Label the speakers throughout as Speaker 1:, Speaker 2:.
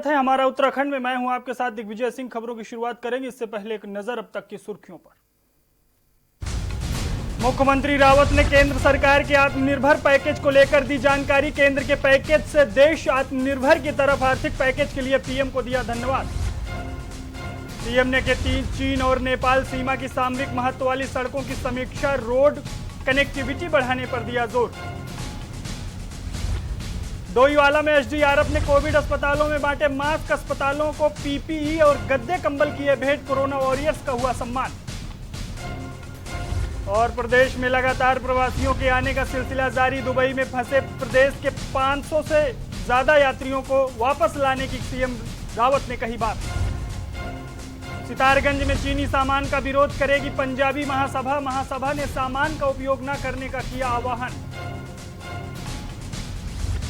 Speaker 1: है हमारा उत्तराखंड में। मैं हूं आपके साथ दिग्विजय सिंह। खबरों की शुरुआत करेंगे, इससे पहले एक नजर अब तक की सुर्खियों पर। मुख्यमंत्री रावत ने केंद्र सरकार के आत्मनिर्भर पैकेज को लेकर दी जानकारी। केंद्र के पैकेज से देश आत्मनिर्भर की तरफ। आर्थिक पैकेज के लिए पीएम को दिया धन्यवाद। पीएम ने चीन और नेपाल सीमा की सामरिक महत्व वाली सड़कों की समीक्षा। रोड कनेक्टिविटी बढ़ाने पर दिया जोर। डोईवाला में एसडीआरएफ ने कोविड अस्पतालों में बांटे मास्क। अस्पतालों को पीपीई और गद्दे कंबल किए भेंट। कोरोना वॉरियर्स का हुआ सम्मान। और प्रदेश में लगातार प्रवासियों के आने का सिलसिला जारी। दुबई में फंसे प्रदेश के 500 से ज्यादा यात्रियों को वापस लाने की सीएम रावत ने कही बात। सितारगंज में चीनी सामान का विरोध करेगी पंजाबी महासभा। महासभा ने सामान का उपयोग न करने का किया आह्वान।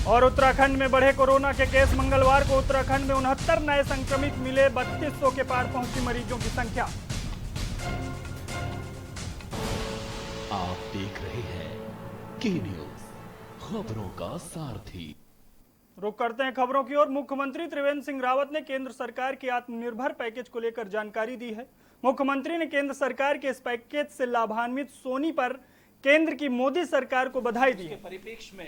Speaker 1: और उत्तराखंड में बढ़े कोरोना के केस। मंगलवार को उत्तराखंड में 69 नए संक्रमित मिले। 3200 के पार पहुंची मरीजों की संख्या।
Speaker 2: आप देख रहे हैं के न्यूज, खबरों का सारथी।
Speaker 1: रुक करते हैं खबरों की ओर। मुख्यमंत्री त्रिवेंद्र सिंह रावत ने केंद्र सरकार के आत्मनिर्भर पैकेज को लेकर जानकारी दी है। मुख्यमंत्री ने केंद्र सरकार के इस पैकेज से लाभान्वित सोनी पर केंद्र की मोदी सरकार को बधाई दी है।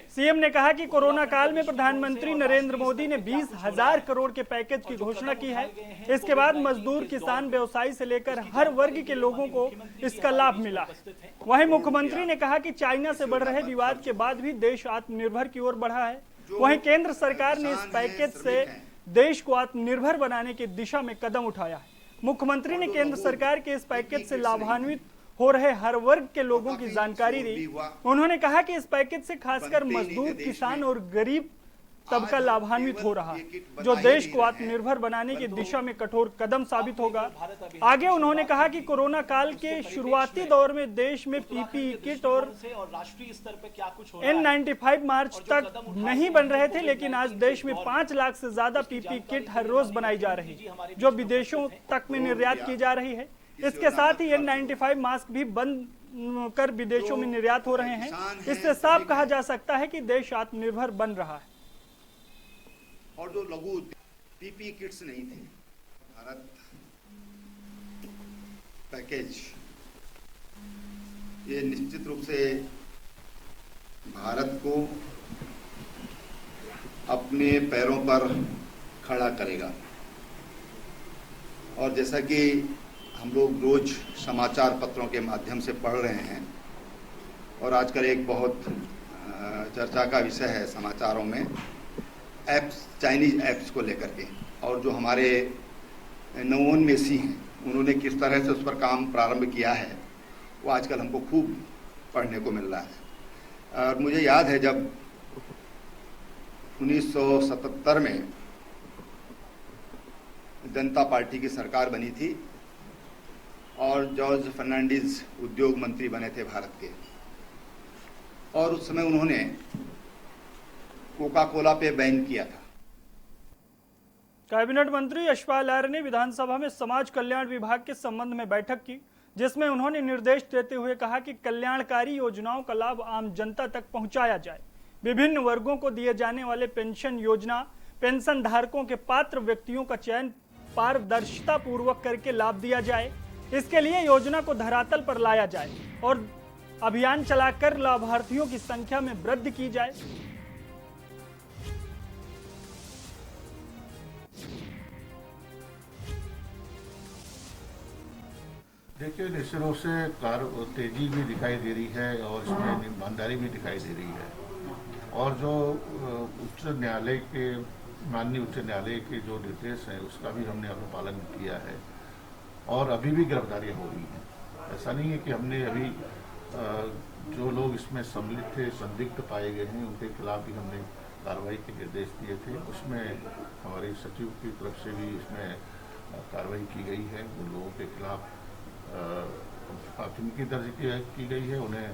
Speaker 1: सीएम ने कहा कि कोरोना काल में प्रधानमंत्री नरेंद्र मोदी ने 20,000 करोड़ के पैकेज की घोषणा की है। इसके बाद मजदूर, किसान, व्यवसायी से लेकर हर वर्ग के लोगों को इसका लाभ मिला। वहीं मुख्यमंत्री ने कहा कि चाइना से बढ़ रहे विवाद के बाद भी देश आत्मनिर्भर की ओर बढ़ा है। वहीं केंद्र सरकार ने इस पैकेज से देश को आत्मनिर्भर बनाने की दिशा में कदम उठाया है। मुख्यमंत्री ने केंद्र सरकार के इस पैकेज से लाभान्वित हो रहे हर वर्ग के लोगों की जानकारी दी। उन्होंने कहा कि इस पैकेज से खासकर मजदूर, किसान और गरीब तबका लाभान्वित हो रहा है, जो देश को आत्मनिर्भर बनाने की दिशा में कठोर कदम साबित होगा। आगे उन्होंने कहा कि कोरोना काल के शुरुआती दौर में देश में पीपीई किट और N95 मार्च तक नहीं बन रहे थे, लेकिन आज देश में 5 लाख से ज्यादा पीपीई किट हर रोज बनाई जा रही है, जो विदेशों तक में निर्यात की जा रही है। इसके साथ ही N95 मास्क भी बंद कर विदेशों में निर्यात हो रहे हैं। इससे साफ कहा जा सकता है कि देश आत्मनिर्भर बन रहा है।
Speaker 3: और जो लघु पीपी किट्स नहीं थे, भारत पैकेज ये निश्चित रूप से भारत को अपने पैरों पर खड़ा करेगा। और जैसा कि हम लोग रोज समाचार पत्रों के माध्यम से पढ़ रहे हैं, और आजकल एक बहुत चर्चा का विषय है समाचारों में ऐप्स, चाइनीज ऐप्स को लेकर के, और जो हमारे नवोन्मेषी हैं उन्होंने किस तरह से उस पर काम प्रारंभ किया है, वो आजकल हमको खूब पढ़ने को मिल रहा है। और मुझे याद है जब 1977 में जनता पार्टी की सरकार बनी थी और जॉर्ज फर्नांडीज उद्योग मंत्री बने थे भारत के, और उस समय उन्होंने कोका कोला पे बैन किया था।
Speaker 1: कैबिनेट मंत्री यशपाल आर्य ने विधानसभा में समाज कल्याण विभाग के संबंध में बैठक की, जिसमें उन्होंने निर्देश देते हुए कहा कि कल्याणकारी योजनाओं का लाभ आम जनता तक पहुंचाया जाए। विभिन्न वर्गों को दिए जाने वाले पेंशन योजना, पेंशन धारकों के पात्र व्यक्तियों का चयन पारदर्शिता पूर्वक करके लाभ दिया जाए। इसके लिए योजना को धरातल पर लाया जाए और अभियान चलाकर लाभार्थियों की संख्या में वृद्धि की जाए।
Speaker 4: देखिए, निश्चित रूप से तेजी भी दिखाई दे रही है और इसमें ईमानदारी भी दिखाई दे रही है। और जो उच्च न्यायालय के, माननीय उच्च न्यायालय के जो निर्देश हैं उसका भी हमने पालन किया है, और अभी भी गिरफ्तारियां हो रही हैं। ऐसा नहीं है कि हमने अभी जो लोग इसमें सम्मिलित थे, संदिग्ध पाए गए हैं, उनके खिलाफ भी हमने कार्रवाई के निर्देश दिए थे। उसमें हमारे सचिव की तरफ से भी इसमें कार्रवाई की गई है। उन लोगों के खिलाफ प्राथमिकी दर्ज की गई है, उन्हें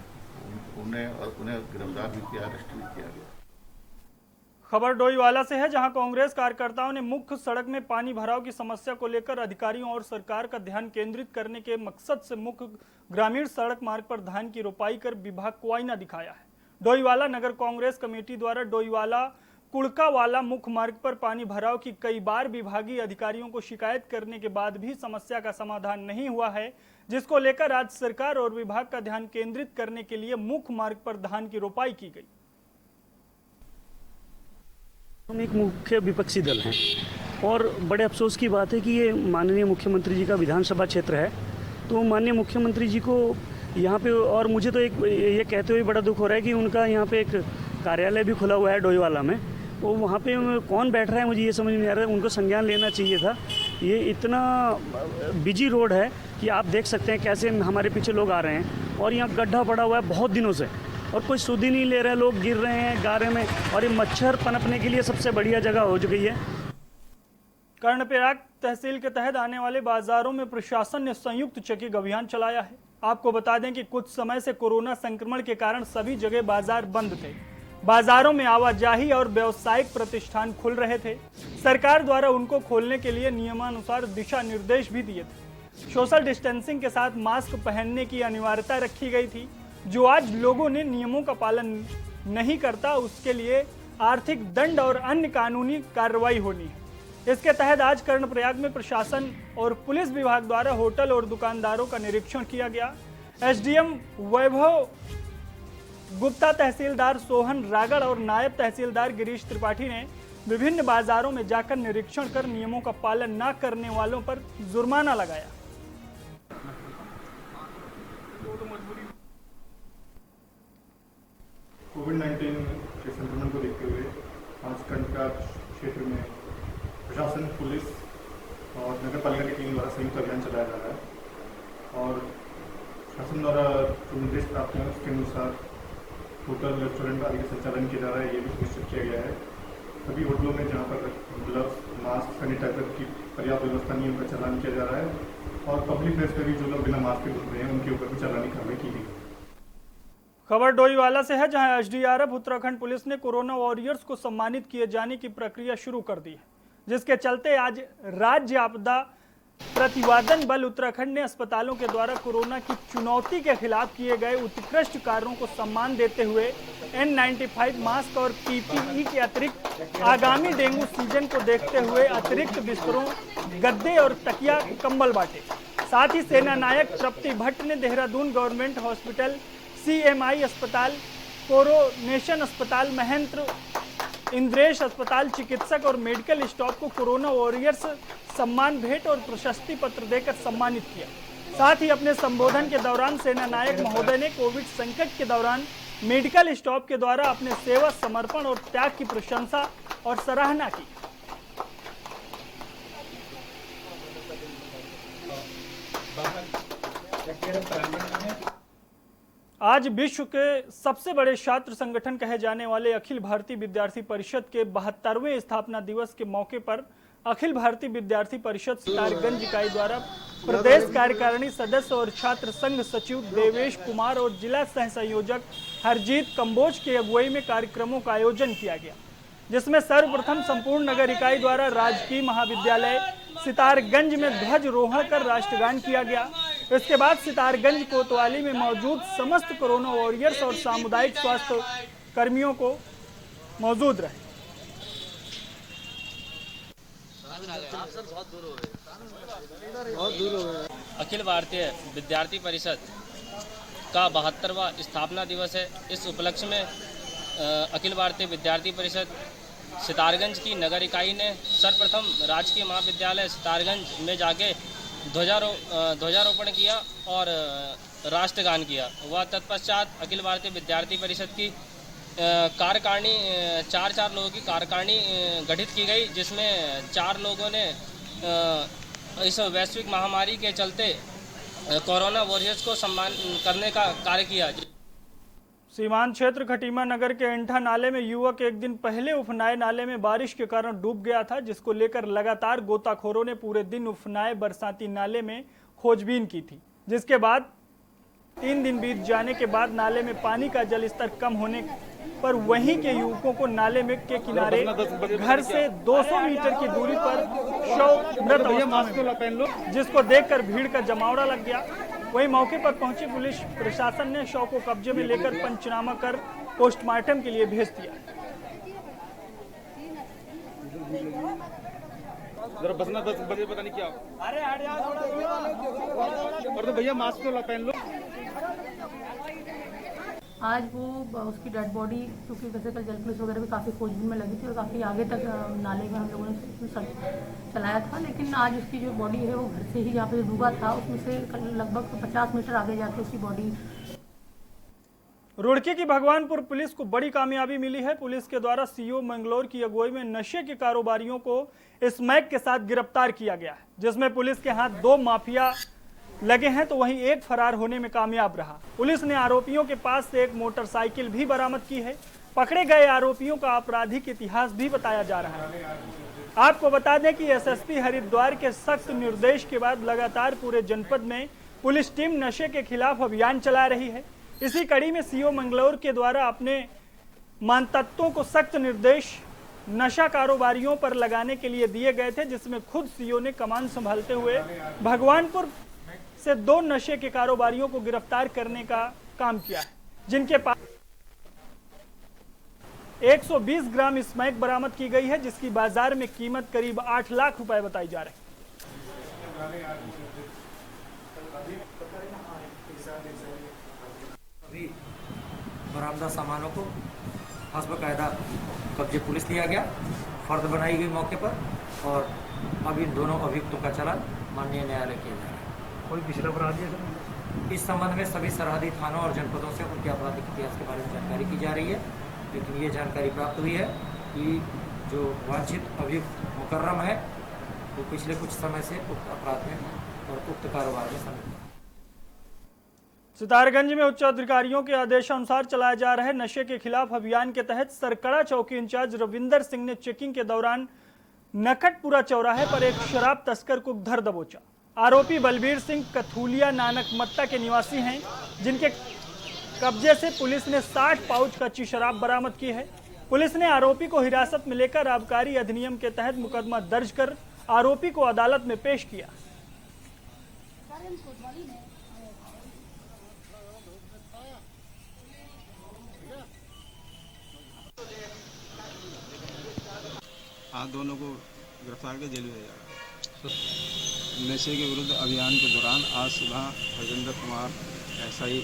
Speaker 4: गिरफ्तार भी किया, अरेस्ट भी किया गया।
Speaker 1: खबर डोईवाला से है, जहां कांग्रेस कार्यकर्ताओं ने मुख्य सड़क में पानी भराव की समस्या को लेकर अधिकारियों और सरकार का ध्यान केंद्रित करने के मकसद से मुख्य ग्रामीण सड़क मार्ग पर धान की रोपाई कर विभाग को आईना दिखाया है। डोईवाला नगर कांग्रेस कमेटी द्वारा डोईवाला कुड़का वाला मुख्य मार्ग पर पानी भराव की कई बार विभागीय अधिकारियों को शिकायत करने के बाद भी समस्या का समाधान नहीं हुआ है, जिसको लेकर राज्य सरकार और विभाग का ध्यान केंद्रित करने के लिए मुख्य मार्ग पर धान की रोपाई की गई।
Speaker 5: हम एक मुख्य विपक्षी दल हैं और बड़े अफसोस की बात है कि ये माननीय मुख्यमंत्री जी का विधानसभा क्षेत्र है, तो माननीय मुख्यमंत्री जी को यहाँ पे, और मुझे तो एक ये कहते हुए बड़ा दुख हो रहा है कि उनका यहाँ पे एक कार्यालय भी खुला हुआ है डोईवाला में, तो वहाँ पे कौन बैठ रहा है मुझे ये समझ नहीं आ रहा है। उनको संज्ञान लेना चाहिए था। ये इतना बिजी रोड है कि आप देख सकते हैं कैसे हमारे पीछे लोग आ रहे हैं और यहाँ गड्ढा पड़ा हुआ है बहुत दिनों से और कोई सुध ही नहीं ले रहा है, लोग गिर रहे हैं गारे में, और ये मच्छर पनपने के लिए सबसे बढ़िया जगह हो गई है।
Speaker 1: कर्णप्रयाग तहसील के तहत आने वाले बाजारों में प्रशासन ने संयुक्त चेकिंग अभियान चलाया है। आपको बता दें कि कुछ समय से कोरोना संक्रमण के कारण सभी जगह बाजार बंद थे। बाजारों में आवाजाही और व्यावसायिक प्रतिष्ठान खुल रहे थे। सरकार द्वारा उनको खोलने के लिए नियमानुसार दिशा निर्देश भी दिए थे। सोशल डिस्टेंसिंग के साथ मास्क पहनने की अनिवार्यता रखी गई थी। जो आज लोगों ने नियमों का पालन नहीं करता उसके लिए आर्थिक दंड और अन्य कानूनी कार्रवाई होनी है। इसके तहत आज कर्णप्रयाग में प्रशासन और पुलिस विभाग द्वारा होटल और दुकानदारों का निरीक्षण किया गया। एसडीएम वैभव गुप्ता, तहसीलदार सोहन रागड़ और नायब तहसीलदार गिरीश त्रिपाठी ने विभिन्न बाजारों में जाकर निरीक्षण कर नियमों का पालन न करने वालों पर जुर्माना लगाया।
Speaker 6: कोविड-19 के संक्रमण को देखते हुए आज कर्णप्रयाग क्षेत्र में प्रशासन, पुलिस और नगर पालिका की टीम द्वारा संयुक्त अभियान चलाया जा रहा है और शासन द्वारा जो निर्देश प्राप्त हैं उसके अनुसार होटल, रेस्टोरेंट आदि का संचालन किया जा रहा है। ये भी सुनिश्चित किया गया है सभी होटलों में जहाँ पर ग्लव्स, मास्क, सैनिटाइजर की पर्याप्त व्यवस्था नहीं, उनका चालान किया जा रहा है और पब्लिक प्लेस पर भी जो लोग बिना मास्क के घूम रहे हैं उनके ऊपर भी चालानी कार्रवाई की गई।
Speaker 1: खबर डोईवाला से है, जहां एसडीआरएफ उत्तराखंड पुलिस ने कोरोना वॉरियर्स को सम्मानित किए जाने की प्रक्रिया शुरू कर दी है, जिसके चलते आज राज्य आपदा प्रतिवादन बल उत्तराखंड ने अस्पतालों के द्वारा कोरोना की चुनौती के खिलाफ किए गए उत्कृष्ट कार्यों को सम्मान देते हुए N95 मास्क और PPE के अतिरिक्त आगामी डेंगू सीजन को देखते हुए अतिरिक्त बिस्तरों, गद्दे और तकिया कंबल बांटे। साथ ही सेना नायक तृप्ति भट्ट ने देहरादून गवर्नमेंट हॉस्पिटल, CMI अस्पताल, कोरोनेशन अस्पताल, महेंद्र इंद्रेश अस्पताल, चिकित्सक और मेडिकल स्टाफ को कोरोना वॉरियर्स सम्मान भेंट और प्रशस्ति पत्र देकर सम्मानित किया। साथ ही अपने संबोधन के दौरान सेना नायक महोदय ने कोविड संकट के दौरान मेडिकल स्टाफ के द्वारा अपने सेवा, समर्पण और त्याग की प्रशंसा और सराहना की। आज विश्व के सबसे बड़े छात्र संगठन कहे जाने वाले अखिल भारतीय विद्यार्थी परिषद के 72वें स्थापना दिवस के मौके पर अखिल भारतीय विद्यार्थी परिषद सितारगंज इकाई द्वारा प्रदेश कार्यकारिणी सदस्य और छात्र संघ सचिव देवेश कुमार और जिला सह संयोजक हरजीत कंबोज की अगुवाई में कार्यक्रमों का आयोजन किया गया, जिसमें सर्वप्रथम संपूर्ण नगर इकाई द्वारा राजकीय महाविद्यालय सितारगंज में ध्वजारोहण कर राष्ट्रगान किया गया। इसके बाद सितारगंज कोतवाली में मौजूद समस्त कोरोना वॉरियर्स और सामुदायिक स्वास्थ्य कर्मियों को मौजूद रहे।
Speaker 7: अखिल भारतीय विद्यार्थी परिषद का 72वां स्थापना दिवस है। इस उपलक्ष्य में अखिल भारतीय विद्यार्थी परिषद सितारगंज की नगर इकाई ने सर्वप्रथम राजकीय महाविद्यालय सितारगंज में जाके ध्वजारोपण किया और राष्ट्रगान किया। वह तत्पश्चात अखिल भारतीय विद्यार्थी परिषद की कार्यकारिणी 4 लोगों की कार्यकारिणी गठित की गई, जिसमें 4 लोगों ने इस वैश्विक महामारी के चलते कोरोना वॉरियर्स को सम्मान करने का कार्य किया।
Speaker 1: सीमांत क्षेत्र खटीमा नगर के इंठा नाले में युवक एक दिन पहले उफनाए नाले में बारिश के कारण डूब गया था, जिसको लेकर लगातार गोताखोरों ने पूरे दिन उफनाए बरसाती नाले में खोजबीन की थी, जिसके बाद 3 दिन बीत जाने के बाद नाले में पानी का जल स्तर कम होने पर वहीं के युवकों को नाले में के किनारे घर से 200 मीटर की दूरी पर शव मृत अवस्था में, जिसको देखकर भीड़ का जमावड़ा लग गया। वहीं मौके पर पहुंची पुलिस प्रशासन ने शव को कब्जे में लेकर पंचनामा कर पोस्टमार्टम के लिए भेज दिया।
Speaker 6: जरा बसना 10 बजे पता नहीं क्या। अरे हट जाओ थोड़ा। और तो भैया मास्क तो पहन लो।
Speaker 8: आज वो उसकी डेड बॉडी, क्योंकि वैसे कल जल पुलिस वगैरह भी काफ़ी खोजबीन में लगी थी और काफ़ी आगे तक नाले में हम लोगों ने चलाया था, लेकिन आज उसकी जो बॉडी है वो घर से ही जहाँ पे डूबा था उसमें से लगभग 50 मीटर आगे जाके उसकी बॉडी।
Speaker 1: रुड़की की भगवानपुर पुलिस को बड़ी कामयाबी मिली है। पुलिस के द्वारा सीओ मंगलौर की अगुवाई में नशे के कारोबारियों को स्मैक के साथ गिरफ्तार किया गया है, जिसमें पुलिस के हाथ 2 माफिया लगे हैं तो वहीं एक फरार होने में कामयाब रहा। पुलिस ने आरोपियों के पास से एक मोटरसाइकिल भी बरामद की है। पकड़े गए आरोपियों का आपराधिक इतिहास भी बताया जा रहा है। आपको बता दें कि एसएसपी हरिद्वार के सख्त निर्देश के बाद लगातार पूरे जनपद में पुलिस टीम नशे के खिलाफ अभियान चला रही है। इसी कड़ी में सीओ मंगलौर के द्वारा अपने मानतत्वों को सख्त निर्देश नशा कारोबारियों पर लगाने के लिए दिए गए थे, जिसमें खुद सीओ ने कमान संभालते हुए भगवानपुर से 2 नशे के कारोबारियों को गिरफ्तार करने का काम किया है, जिनके पास 120 ग्राम स्मैक बरामद की गई है, जिसकी बाजार में कीमत करीब 8 लाख रुपए बताई जा रही है।
Speaker 9: अभी बरामदा सामानों को हस्बकायदा कब्जे पुलिस लिया गया, फर्द बनाई गई मौके पर और अभी दोनों अभियुक्तों का चालान माननीय न्यायालय किया जा रहा है।
Speaker 5: कोई पिछला अपराधी है
Speaker 9: इस संबंध में सभी सरहदी थानों और जनपदों से उनके आपराधिक इतिहास के बारे में जानकारी की जा रही है, लेकिन ये जानकारी प्राप्त हुई है कि जो वांछित अभियुक्त मुकर्रम है वो पिछले कुछ समय से उक्त अपराध में और उक्त कारोबार में शामिल है।
Speaker 1: सितारगंज में उच्च अधिकारियों के आदेशानुसार चलाए जा रहे नशे के खिलाफ अभियान के तहत सरकड़ा चौकी इंचार्ज रविंदर सिंह ने चेकिंग के दौरान नखटपुरा चौराहे पर एक शराब तस्कर को धर दबोचा। आरोपी बलबीर सिंह कथूलिया नानक मत्ता के निवासी हैं, जिनके कब्जे से पुलिस ने 60 पाउच कच्ची शराब बरामद की है। पुलिस ने आरोपी को हिरासत में लेकर आबकारी अधिनियम के तहत मुकदमा दर्ज कर आरोपी को अदालत में पेश किया।
Speaker 10: आज दोनों को गिरफ्तार कर जेल भेजा गया। नशे के विरुद्ध अभियान के दौरान आज सुबह हरजिंदर कुमार एसआई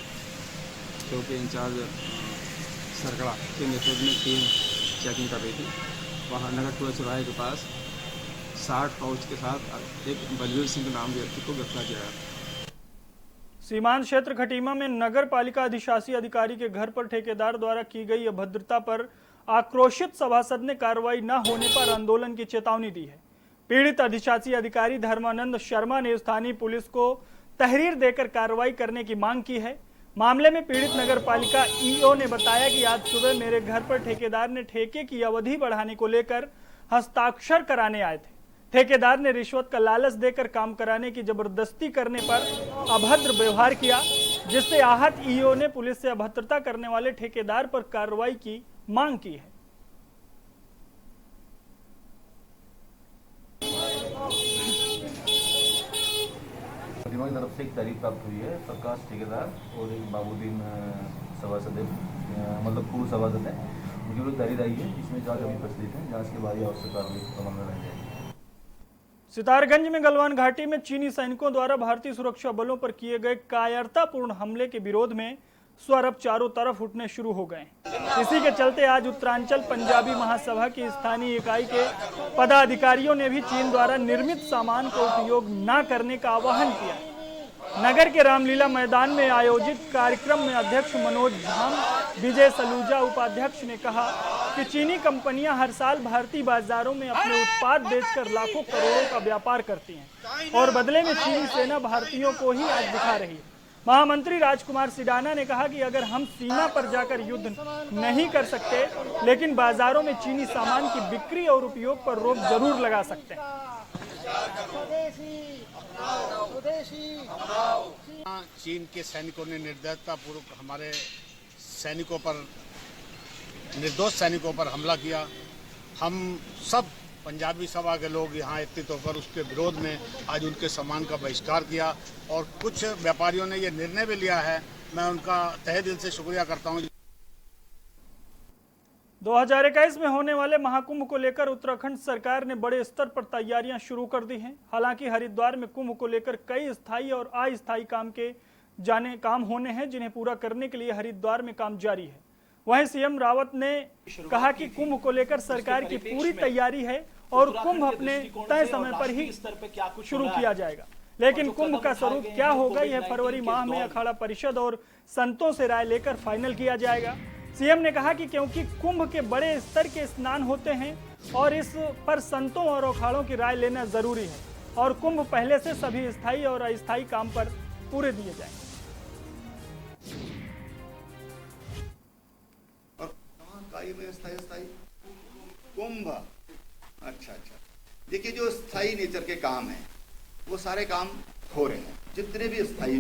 Speaker 10: चौकी इंचार्ज सरकड़ा के नेतृत्व में टीम चेकिंग कर रही थी। वहाँ नगरपुरा चौराहे के पास 60 पाउच के साथ एक बलबीर सिंह के नाम के व्यक्ति को गिरफ्तार किया गया।
Speaker 1: सीमांत क्षेत्र खटीमा में नगर पालिका अधिशासी अधिकारी के घर पर ठेकेदार द्वारा की गई अभद्रता पर आक्रोशित सभासद ने कार्रवाई न होने पर आंदोलन की चेतावनी दी है। पीड़ित अधिशासी अधिकारी धर्मानंद शर्मा ने स्थानीय पुलिस को तहरीर देकर कार्रवाई करने की मांग की है। मामले में पीड़ित नगर पालिका ईओ ने बताया कि आज सुबह मेरे घर पर ठेकेदार ने ठेके की अवधि बढ़ाने को लेकर हस्ताक्षर कराने आए थे। ठेकेदार ने रिश्वत का लालच देकर काम कराने की जबरदस्ती करने पर अभद्र व्यवहार किया, जिससे आहत ईओ ने पुलिस से अभद्रता करने वाले ठेकेदार पर कार्रवाई की मांग की है।
Speaker 11: की तरफ से एक तारीफ प्राप्त हुई है। प्रकाश ठेकेदार और एक बाबूदीन सभासद मतलब पूर्व सभासद है, उनकी लोग तारीफ आई है, जिसमें जांच अभी प्रचलित है। जांच के बाद आवश्यक कार्रवाई अमल में लाई जाएगी।
Speaker 1: सितारगंज में गलवान घाटी में चीनी सैनिकों द्वारा भारतीय सुरक्षा बलों पर किए गए कायरतापूर्ण हमले के विरोध में स्वर अब चारों तरफ उठने शुरू हो गए। इसी के चलते आज उत्तरांचल पंजाबी महासभा की स्थानीय इकाई के पदाधिकारियों ने भी चीन द्वारा निर्मित सामान का उपयोग न करने का आह्वान किया। नगर के रामलीला मैदान में आयोजित कार्यक्रम में अध्यक्ष मनोज धाम, विजय सलूजा उपाध्यक्ष ने कहा कि चीनी कंपनियां हर साल भारतीय बाजारों में अपने उत्पाद बेचकर लाखों करोड़ों का व्यापार करती हैं और बदले में चीनी सेना भारतीयों को ही आज दिखा रही है। महामंत्री राजकुमार सिडाना ने कहा कि अगर हम सीमा पर जाकर युद्ध नहीं कर सकते, लेकिन बाजारों में चीनी सामान की बिक्री और उपयोग पर रोक जरूर लगा सकते हैं।
Speaker 12: चीन के सैनिकों ने निर्दयतापूर्वक हमारे सैनिकों पर, निर्दोष सैनिकों पर हमला किया। हम सब पंजाबी सभा के लोग यहाँ एकत्रित होकर उसके विरोध में आज उनके सामान का बहिष्कार किया और कुछ व्यापारियों ने ये निर्णय भी लिया है। मैं उनका तहे दिल से शुक्रिया करता हूँ।
Speaker 1: 2021 में होने वाले महाकुंभ को लेकर उत्तराखंड सरकार ने बड़े स्तर पर तैयारियां शुरू कर दी हैं। हालांकि हरिद्वार में कुंभ को लेकर कई स्थायी और अस्थायी काम होने हैं, जिन्हें पूरा करने के लिए हरिद्वार में काम जारी है। वहीं सीएम रावत ने कहा कि कुंभ को लेकर सरकार की पूरी तैयारी है और कुंभ अपने तय समय पर ही शुरू किया जाएगा। लेकिन कुंभ का स्वरूप क्या होगा, यह फरवरी माह में अखाड़ा परिषद और संतों से राय लेकर फाइनल किया जाएगा। सीएम ने कहा कि क्योंकि कुंभ के बड़े स्तर के स्नान होते हैं और इस पर संतों और अखाड़ों की राय लेना जरूरी है और कुंभ पहले से सभी स्थायी और अस्थायी काम पर पूरे दिए जाएंगे।
Speaker 3: में स्थायी कुंभ, अच्छा, देखिए जो स्थायी नेचर के काम हैं वो सारे काम हो रहे हैं। जितने भी स्थायी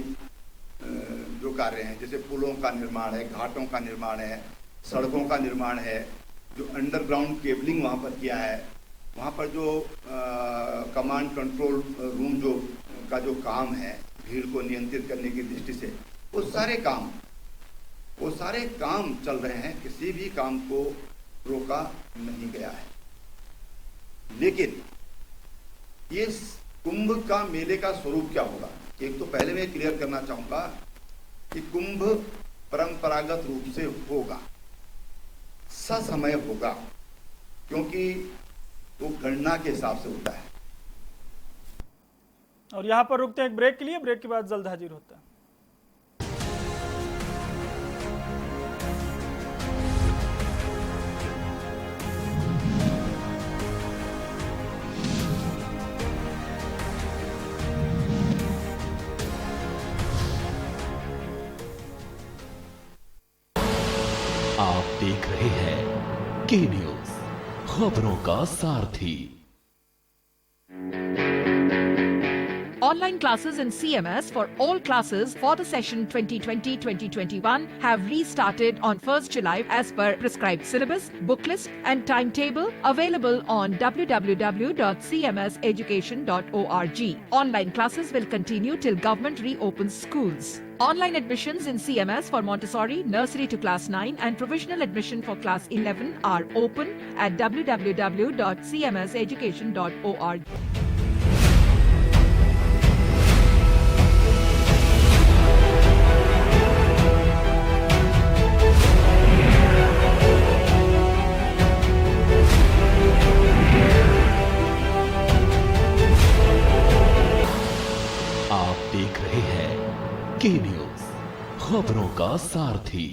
Speaker 3: जो कार्य हैं, जैसे पुलों का निर्माण है, घाटों का निर्माण है, सड़कों का निर्माण है, जो अंडरग्राउंड केबलिंग वहाँ पर किया है, वहाँ पर जो कमांड कंट्रोल रूम जो काम है भीड़ को नियंत्रित करने की दृष्टि से, वो सारे काम चल रहे हैं। किसी भी काम को रोका नहीं गया है। लेकिन ये कुंभ का मेले का स्वरूप क्या होगा, एक तो पहले मैं क्लियर करना चाहूंगा कि कुंभ परंपरागत रूप से होगा, ससमय होगा, क्योंकि वो गणना के हिसाब से होता है।
Speaker 1: और यहां पर रुकते हैं एक ब्रेक के लिए, ब्रेक के बाद जल्द हाजिर होता है।
Speaker 2: आप देख रहे हैं के न्यूज, खबरों का सारथी।
Speaker 13: Online classes in CMS for all classes for the session 2020-2021 have restarted on 1st July as per prescribed syllabus, book list and timetable available on www.cmseducation.org. Online classes will continue till government reopens schools. Online admissions in CMS for Montessori, nursery to class 9 and provisional admission for class 11 are open at www.cmseducation.org.
Speaker 2: आप देख रहे हैं के news, खबरों का सारथी।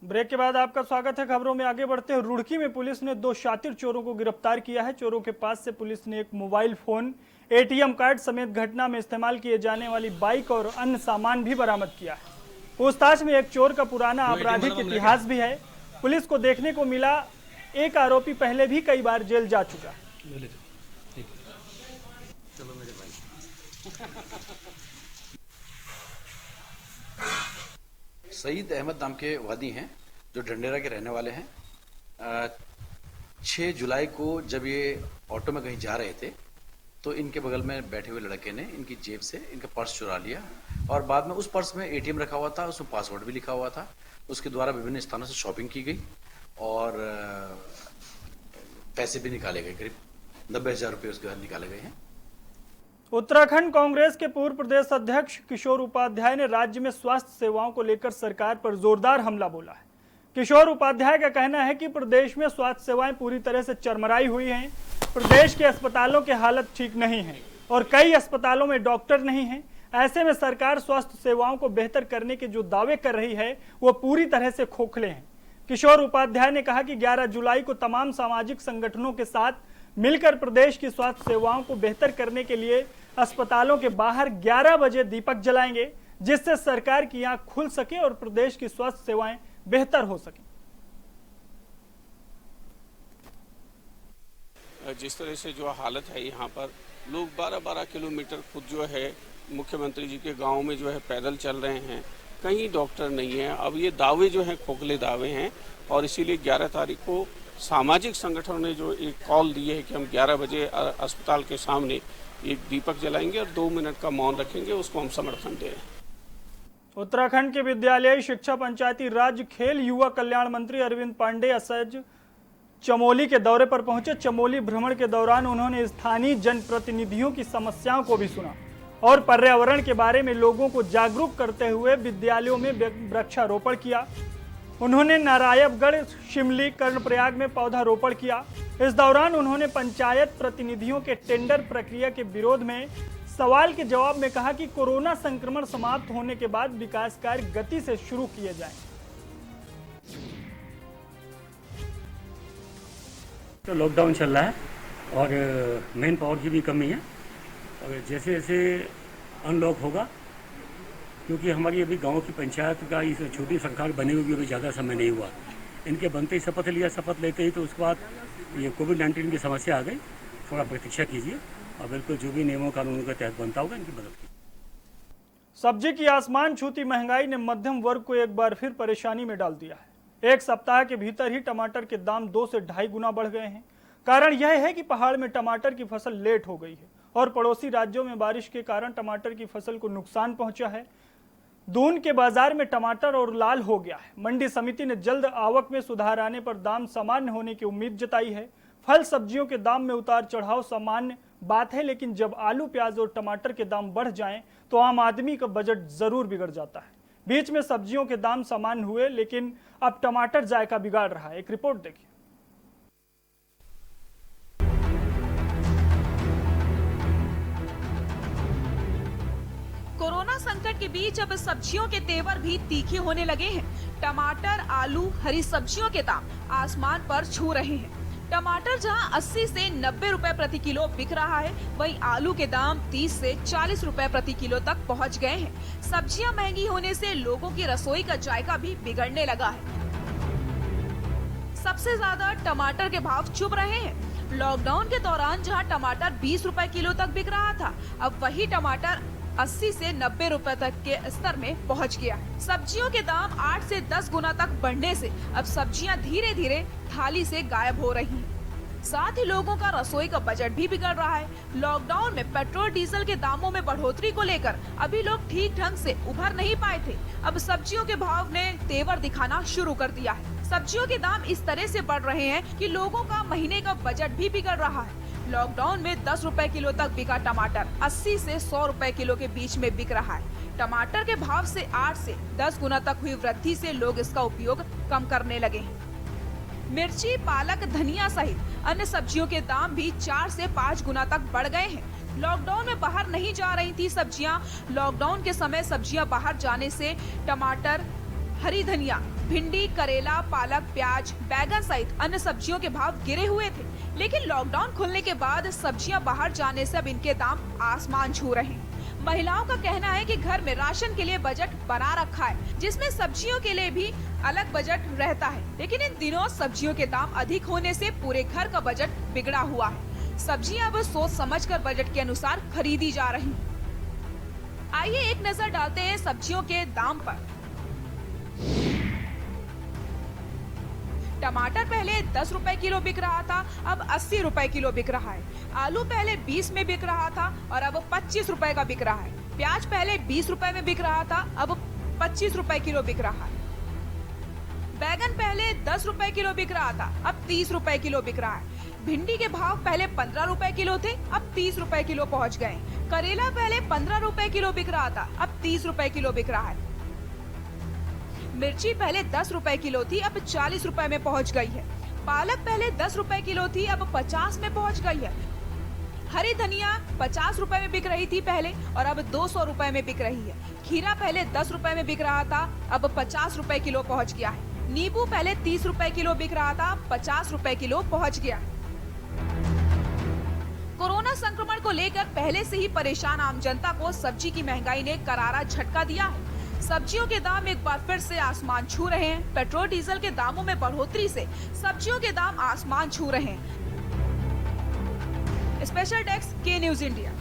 Speaker 1: Break के बाद आपका स्वागत है। खबरों में आगे बढ़ते हैं। रुड़की में पुलिस ने 2 शातिर चोरों को गिरफ्तार किया है। चोरों के पास से पुलिस ने एक मोबाइल फोन, एटीएम कार्ड समेत घटना में इस्तेमाल किए जाने वाली बाइक और अन्य सामान भी बरामद किया है। पूछताछ में एक चोर का पुराना आपराधिक इतिहास भी है। पुलिस को देखने को मिला एक आरोपी पहले भी कई बार जेल जा चुका।
Speaker 14: सईद अहमद नाम के वादी हैं जो ढंडेरा के रहने वाले हैं। 6 जुलाई को जब ये ऑटो में कहीं जा रहे थे तो इनके बगल में बैठे हुए लड़के ने इनकी जेब से इनका पर्स चुरा लिया और बाद में उस पर्स में एटीएम रखा हुआ था, उसमें पासवर्ड भी लिखा हुआ था। उसके द्वारा विभिन्न स्थानों से शॉपिंग की गई और पैसे भी निकाले गए, करीब 90,000 रुपये उसके बाद निकाले गए हैं।
Speaker 1: उत्तराखंड कांग्रेस के पूर्व प्रदेश अध्यक्ष किशोर उपाध्याय ने राज्य में स्वास्थ्य सेवाओं को लेकर सरकार पर जोरदार हमला बोला है। किशोर उपाध्याय का कहना है कि प्रदेश में स्वास्थ्य सेवाएं पूरी तरह से चरमराई हुई हैं। प्रदेश के अस्पतालों की हालत ठीक नहीं है और कई अस्पतालों में डॉक्टर नहीं हैं। ऐसे में सरकार स्वास्थ्य सेवाओं को बेहतर करने के जो दावे कर रही है वो पूरी तरह से खोखले हैं। किशोर उपाध्याय ने कहा कि 11 जुलाई को तमाम सामाजिक संगठनों के साथ मिलकर प्रदेश की स्वास्थ्य सेवाओं को बेहतर करने के लिए अस्पतालों के बाहर 11 बजे दीपक जलाएंगे, जिससे सरकार की आंख खुल सके और प्रदेश की स्वास्थ्य सेवाएं बेहतर हो सके।
Speaker 15: जिस तरह से जो हालत है यहाँ पर, लोग 12-12 किलोमीटर खुद जो है मुख्यमंत्री जी के गांव में जो है पैदल चल रहे हैं। कहीं डॉक्टर नहीं है। अब ये दावे जो हैं खोखले दावे हैं और इसीलिए 11 तारीख को सामाजिक संगठनों ने जो एक कॉल दी है कि हम 11 बजे अस्पताल के सामने एक दीपक जलाएंगे और 2 मिनट का मौन रखेंगे, उसको हम समर्थन दे रहे हैं।
Speaker 1: उत्तराखंड के विद्यालयी शिक्षा, पंचायती राज, खेल, युवा कल्याण मंत्री अरविंद पांडे असज चमोली के दौरे पर पहुंचे। चमोली भ्रमण के दौरान उन्होंने स्थानीय जनप्रतिनिधियों की समस्याओं को भी सुना और पर्यावरण के बारे में लोगों को जागरूक करते हुए विद्यालयों में वृक्षारोपण किया। उन्होंने नारायणगढ़, शिमली, कर्णप्रयाग में पौधारोपण किया। इस दौरान उन्होंने पंचायत प्रतिनिधियों के टेंडर प्रक्रिया के विरोध में सवाल के जवाब में कहा कि कोरोना संक्रमण समाप्त होने के बाद विकास कार्य गति से शुरू किए जाएं।
Speaker 5: तो लॉकडाउन चल रहा है और मेन पावर की भी कमी है और जैसे जैसे अनलॉक होगा, क्योंकि हमारी अभी गांव की पंचायत का इस छोटी सरकार बनी हुई अभी ज़्यादा समय नहीं हुआ। इनके बनते ही शपथ लिया, शपथ लेते ही तो उसके बाद ये कोविड-19 की समस्या आ गई। थोड़ा प्रतीक्षा कीजिए और बिल्कुल जो भी नियमों कानूनों के तहत बनता होगा इनकी मदद कीजिए।
Speaker 1: सब्जी की आसमान छूती महंगाई ने मध्यम वर्ग को एक बार फिर परेशानी में डाल दिया है। एक सप्ताह के भीतर ही टमाटर के दाम 2 से 2.5 गुना बढ़ गए हैं। कारण यह है कि पहाड़ में टमाटर की फसल लेट हो गई है और पड़ोसी राज्यों में बारिश के कारण टमाटर की फसल को नुकसान पहुंचा है। दून के बाजार में टमाटर और लाल हो गया है। मंडी समिति ने जल्द आवक में सुधार आने पर दाम सामान्य होने की उम्मीद जताई है। फल सब्जियों के दाम में उतार चढ़ाव सामान्य बात है, लेकिन जब आलू, प्याज और टमाटर के दाम बढ़ जाएं तो आम आदमी का बजट जरूर बिगड़ जाता है। बीच में सब्जियों के दाम सामान्य हुए, लेकिन अब टमाटर जायका बिगाड़ रहा है। एक रिपोर्ट देखिए।
Speaker 16: कोरोना संकट के बीच अब सब्जियों के तेवर भी तीखे होने लगे हैं। टमाटर, आलू, हरी सब्जियों के दाम आसमान पर छू रहे हैं। टमाटर जहां 80 से 90 रुपए प्रति किलो बिक रहा है, वहीं आलू के दाम 30 से 40 रुपए प्रति किलो तक पहुंच गए हैं। सब्जियां महंगी होने से लोगों की रसोई का जायका भी बिगड़ने लगा है। सबसे ज्यादा टमाटर के भाव चुभ रहे हैं। लॉकडाउन के दौरान जहां टमाटर 20 रुपए किलो तक बिक रहा था, अब वही टमाटर 80 से 90 रुपए तक के स्तर में पहुंच गया है। सब्जियों के दाम 8 से 10 गुना तक बढ़ने से अब सब्जियां धीरे धीरे थाली से गायब हो रही हैं। साथ ही लोगों का रसोई का बजट भी बिगड़ रहा है। लॉकडाउन में पेट्रोल, डीजल के दामों में बढ़ोतरी को लेकर अभी लोग ठीक ढंग से उभर नहीं पाए थे। अब सब्जियों के भाव ने तेवर दिखाना शुरू कर दिया है। सब्जियों के दाम इस तरह से बढ़ रहे हैं कि लोगों का महीने का बजट भी बिगड़ रहा है। लॉकडाउन में 10 रुपए किलो तक बिका टमाटर 80 से 100 रुपए किलो के बीच में बिक रहा है। टमाटर के भाव से 8 से 10 गुना तक हुई वृद्धि से लोग इसका उपयोग कम करने लगे हैं। मिर्ची, पालक, धनिया सहित अन्य सब्जियों के दाम भी 4 से 5 गुना तक बढ़ गए हैं। लॉकडाउन में बाहर नहीं जा रही थी सब्जियां। लॉकडाउन के समय सब्जियां बाहर जाने से टमाटर, हरी धनिया, भिंडी, करेला, पालक, प्याज, बैगन सहित अन्य सब्जियों के भाव गिरे हुए थे। लेकिन लॉकडाउन खुलने के बाद सब्जियां बाहर जाने से अब इनके दाम आसमान छू रहे हैं। महिलाओं का कहना है कि घर में राशन के लिए बजट बना रखा है, जिसमें सब्जियों के लिए भी अलग बजट रहता है। लेकिन इन दिनों सब्जियों के दाम अधिक होने से पूरे घर का बजट बिगड़ा हुआ है। सब्जियां अब सोच समझकर बजट के अनुसार खरीदी जा रही हैं। आइए एक नजर डालते हैं सब्जियों के दाम पर। टमाटर पहले 10 रुपए किलो बिक रहा था, अब 80 रुपए किलो बिक रहा है। आलू पहले 20 में बिक रहा था और अब 25 रुपए का बिक रहा है। प्याज पहले 20 रुपए में बिक रहा था, अब 25 रुपए किलो बिक रहा है। बैगन पहले 10 रुपए किलो बिक रहा था, अब 30 रुपए किलो बिक रहा है। भिंडी के भाव पहले 15 रुपए किलो थे, अब 30 रुपए किलो पहुंच गए। करेला पहले 15 रुपए किलो बिक रहा था, अब 30 रुपए किलो बिक रहा है। मिर्ची पहले 10 रुपए किलो थी, अब 40 रुपए में पहुंच गई है। पालक पहले 10 रुपए किलो थी, अब 50 में पहुंच गई है। हरी धनिया 50 रुपए में बिक रही थी पहले और अब 200 रुपए में बिक रही है। खीरा पहले 10 रुपए में बिक रहा था, अब 50 रुपए किलो पहुंच गया है। नींबू पहले 30 रुपए किलो बिक रहा था, 50 रुपए किलो पहुंच गया। कोरोना संक्रमण को लेकर पहले से ही परेशान आम जनता को सब्जी की महंगाई ने करारा झटका दिया है। सब्जियों के दाम एक बार फिर से आसमान छू रहे हैं। पेट्रोल, डीजल के दामों में बढ़ोतरी से सब्जियों के दाम आसमान छू रहे हैं। स्पेशल डेस्क, के न्यूज इंडिया।